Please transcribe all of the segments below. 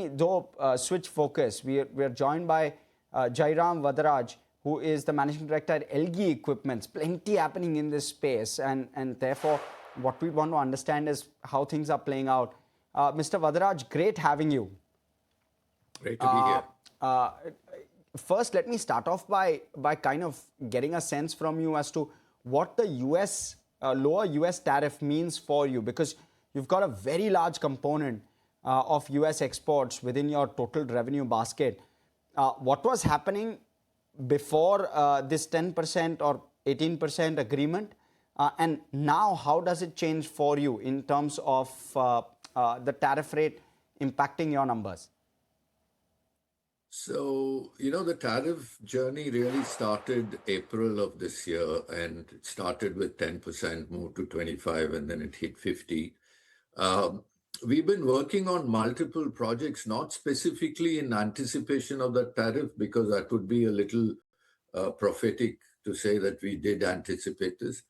me, though, switch focus. We're joined by Jairam Vadaraj, who is the Managing Director at ELGI Equipments. Plenty happening in this space, and therefore, what we want to understand is how things are playing out. Mr. Vadaraj, great having you. Great to be here. First, let me start off by kind of getting a sense from you as to what the lower US tariff means for you, because you've got a very large component of US exports within your total revenue basket. What was happening before this 10% or 18% agreement? And now, how does it change for you in terms of the tariff rate impacting your numbers? So, the tariff journey really started April of this year, and it started with 10%, moved to 25, and then it hit 50. We've been working on multiple projects, not specifically in anticipation of the tariff, because that would be a little prophetic to say that we did anticipate this.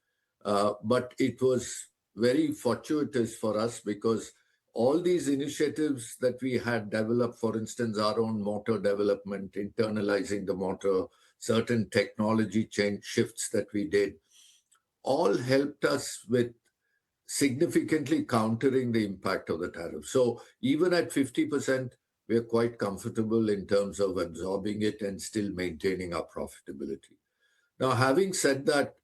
But it was very fortuitous for us because all these initiatives that we had developed, for instance, our own motor development, internalizing the motor, certain technology change shifts that we did, all helped us with significantly countering the impact of the tariff. So even at 50%, we're quite comfortable in terms of absorbing it and still maintaining our profitability. Now, having said that,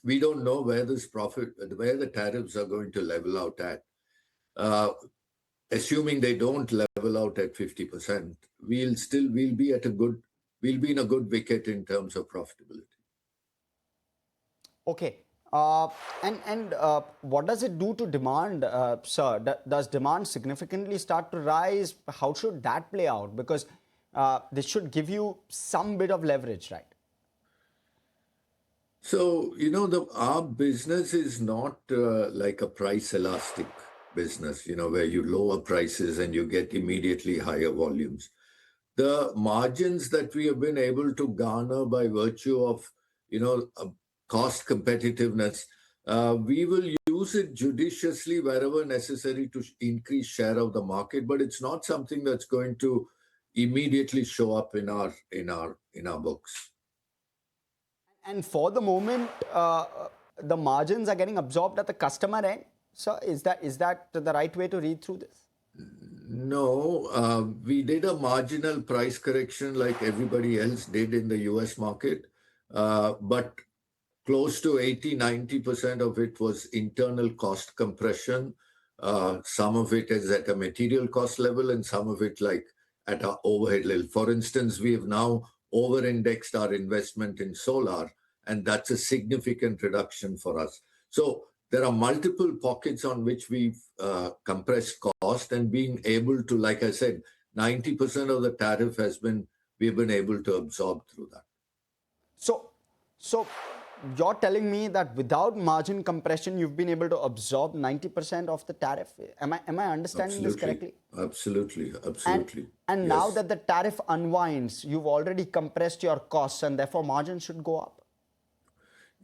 we don't know where the tariffs are going to level out at. Assuming they don't level out at 50%, we'll be in a good wicket in terms of profitability. Okay. And what does it do to demand, sir? Does demand significantly start to rise? How should that play out? Because this should give you some bit of leverage, right? So, our business is not like a price elastic business, where you lower prices and you get immediately higher volumes. The margins that we have been able to garner by virtue of, cost competitiveness, we will use it judiciously wherever necessary to increase share of the market, but it's not something that's going to immediately show up in our books. And for the moment, the margins are getting absorbed at the customer end. So is that the right way to read through this? No, we did a marginal price correction like everybody else did in the US market, but close to 80-90% of it was internal cost compression. Some of it is at a material cost level and some of it like at our overhead level. For instance, we have now over-indexed our investment in solar, and that's a significant reduction for us. So there are multiple pockets on which we've compressed cost and being able to, like I said, 90% of the tariff we've been able to absorb through that. So you're telling me that without margin compression, you've been able to absorb 90% of the tariff? Am I understanding this correctly? Absolutely. And yes. Now that the tariff unwinds, you've already compressed your costs and therefore margins should go up?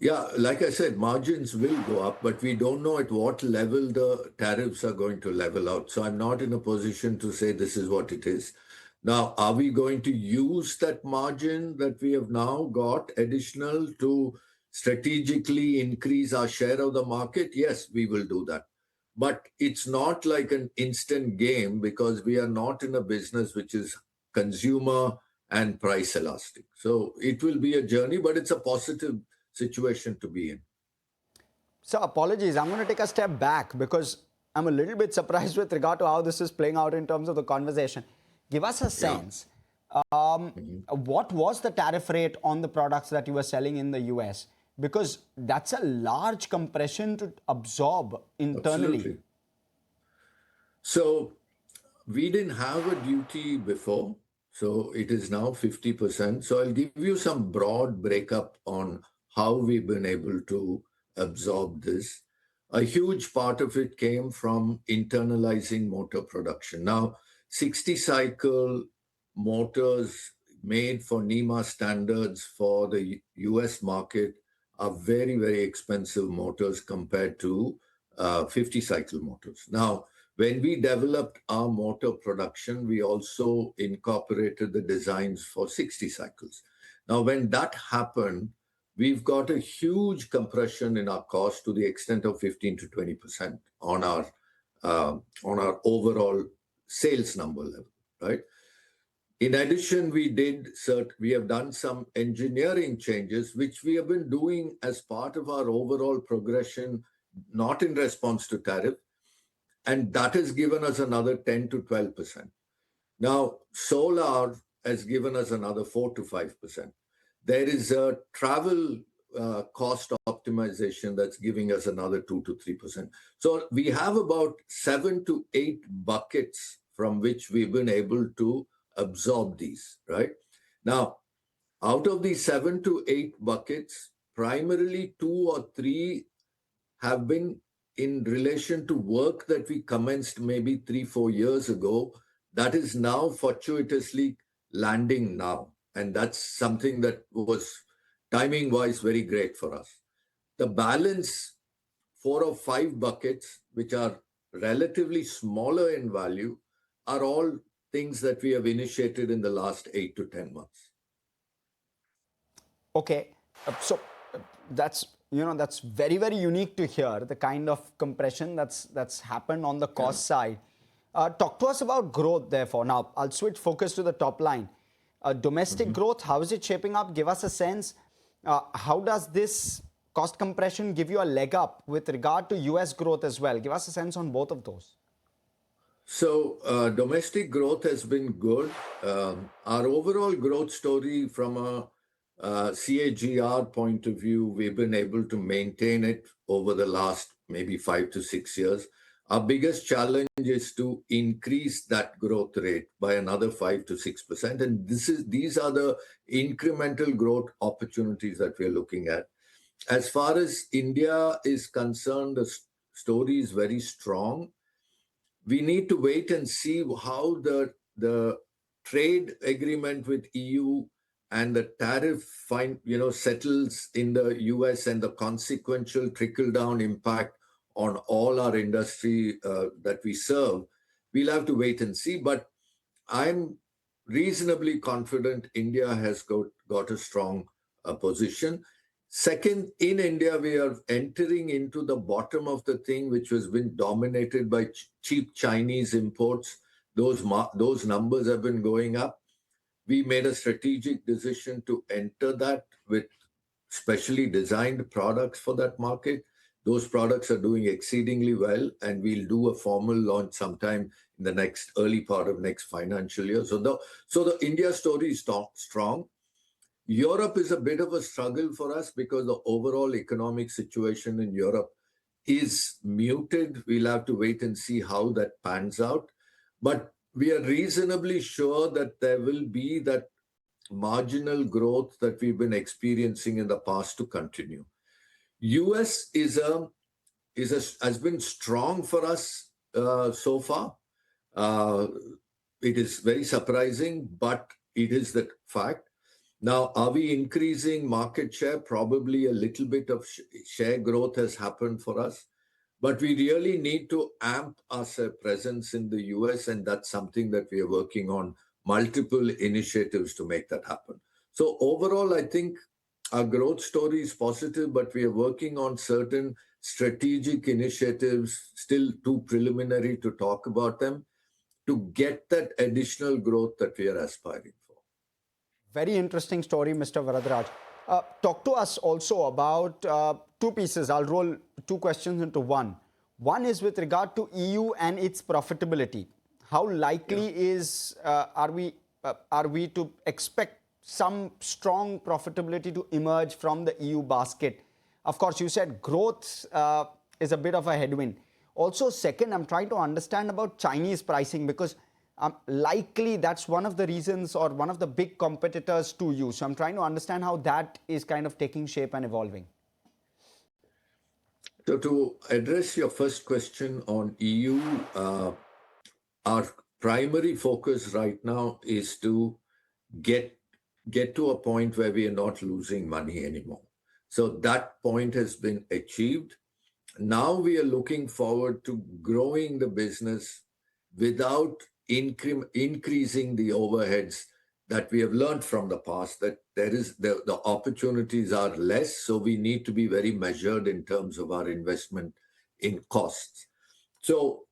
Yeah, like I said, margins will go up, but we don't know at what level the tariffs are going to level out. So I'm not in a position to say this is what it is. Now, are we going to use that margin that we have now got additional to strategically increase our share of the market? Yes, we will do that. But it's not like an instant game because we are not in a business which is consumer and price elastic. So it will be a journey, but it's a positive situation to be in. So apologies, I'm going to take a step back because I'm a little bit surprised with regard to how this is playing out in terms of the conversation. Give us a sense. What was the tariff rate on the products that you were selling in the US? Because that's a large compression to absorb internally. Absolutely. So we didn't have a duty before, so it is now 50%. So I'll give you some broad breakup on how we've been able to absorb this. A huge part of it came from internalizing motor production. Now, 60-cycle motors made for NEMA standards for the US market are very, very expensive motors compared to 50-cycle motors. Now, When we developed our motor production, we also incorporated the designs for 60 cycles. Now, when that happened, we've got a huge compression in our cost to the extent of 15 to 20% on our overall sales number level, right? In addition, we have done some engineering changes, which we have been doing as part of our overall progression, not in response to tariff, and that has given us another 10 to 12%. Now, solar has given us another 4 to 5%. There is a travel cost optimization that's giving us another 2 to 3%. So we have about 7 to 8 buckets from which we've been able to absorb these, right? Now, out of these 7 to 8 buckets, primarily 2 or 3 have been in relation to work that we commenced maybe 3, 4 years ago that is now fortuitously landing now. And that's something that was timing wise very great for us. The balance 4 or 5 buckets, which are relatively smaller in value, are all things that we have initiated in the last 8 to 10 months. Okay, so that's that's very, very unique to hear, the kind of compression that's happened on the cost side. Talk to us about growth, therefore. Now, I'll switch focus to the top line. Domestic growth, how is it shaping up? Give us a sense. How does this cost compression give you a leg up with regard to US growth as well? Give us a sense on both of those. So domestic growth has been good. Our overall growth story from a CAGR point of view, we've been able to maintain it over the last maybe 5 to 6 years. Our biggest challenge is to increase that growth rate by another 5 to 6%. And these are the incremental growth opportunities that we're looking at. As far as India is concerned, the story is very strong. We need to wait and see how the trade agreement with EU and the tariff settles in the US and the consequential trickle-down impact on all our industry that we serve. We'll have to wait and see, but I'm reasonably confident India has got a strong position. Second, in India, we are entering into the bottom of the thing, which has been dominated by cheap Chinese imports. Those numbers have been going up. We made a strategic decision to enter that with specially designed products for that market. Those products are doing exceedingly well, and we'll do a formal launch sometime in the early part of next financial year. So the India story is strong. Europe is a bit of a struggle for us because the overall economic situation in Europe is muted. We'll have to wait and see how that pans out. But we are reasonably sure that there will be that marginal growth that we've been experiencing in the past to continue. US has been strong for us so far. It is very surprising, but it is the fact. Now, are we increasing market share? Probably a little bit of share growth has happened for us, but we really need to amp our presence in the US, and that's something that we are working on multiple initiatives to make that happen. So overall, I think our growth story is positive, but we are working on certain strategic initiatives, still too preliminary to talk about them, to get that additional growth that we are aspiring for. Very interesting story, Mr. Varadaraj. Talk to us also about 2 pieces. I'll roll 2 questions into one. One is with regard to EU and its profitability. How likely are we to expect some strong profitability to emerge from the EU basket? Of course, you said growth is a bit of a headwind. Also, second, I'm trying to understand about Chinese pricing, because likely that's one of the reasons or one of the big competitors to you. So I'm trying to understand how that is kind of taking shape and evolving. So to address your first question on EU, our primary focus right now is to get to a point where we are not losing money anymore. So that point has been achieved. now we are looking forward to growing the business without increasing the overheads that we have learned from the past, that the opportunities are less, so we need to be very measured in terms of our investment in costs. So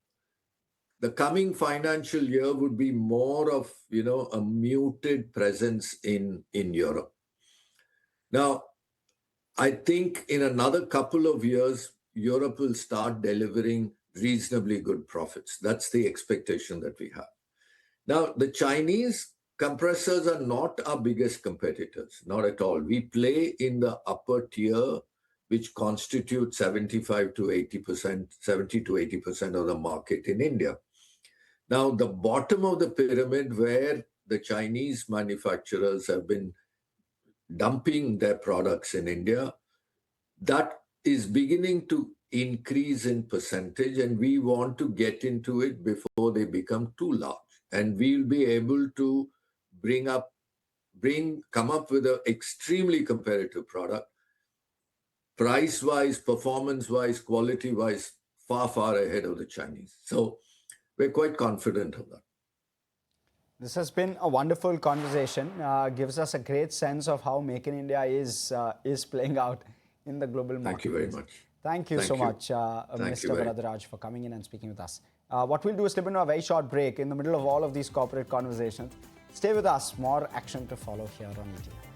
the coming financial year would be more of, a muted presence in Europe. Now, I think in another couple of years, Europe will start delivering reasonably good profits. That's the expectation that we have. Now, the Chinese compressors are not our biggest competitors, not at all. We play in the upper tier, which constitutes 75 to 80%, 70 to 80% of the market in India. Now, the bottom of the pyramid, where the Chinese manufacturers have been dumping their products in India, that is beginning to increase in percentage, and we want to get into it before they become too large. And we'll be able to come up with an extremely competitive product, price-wise, performance-wise, quality-wise, far, far ahead of the Chinese. So we're quite confident of that. This has been a wonderful conversation. Gives us a great sense of how Make in India is playing out in the global market. Thank you very much. Thank you so much, Mr. Varadaraj, for coming in and speaking with us. What we'll do is slip into a very short break in the middle of all of these corporate conversations. Stay with us. More action to follow here on ELGI.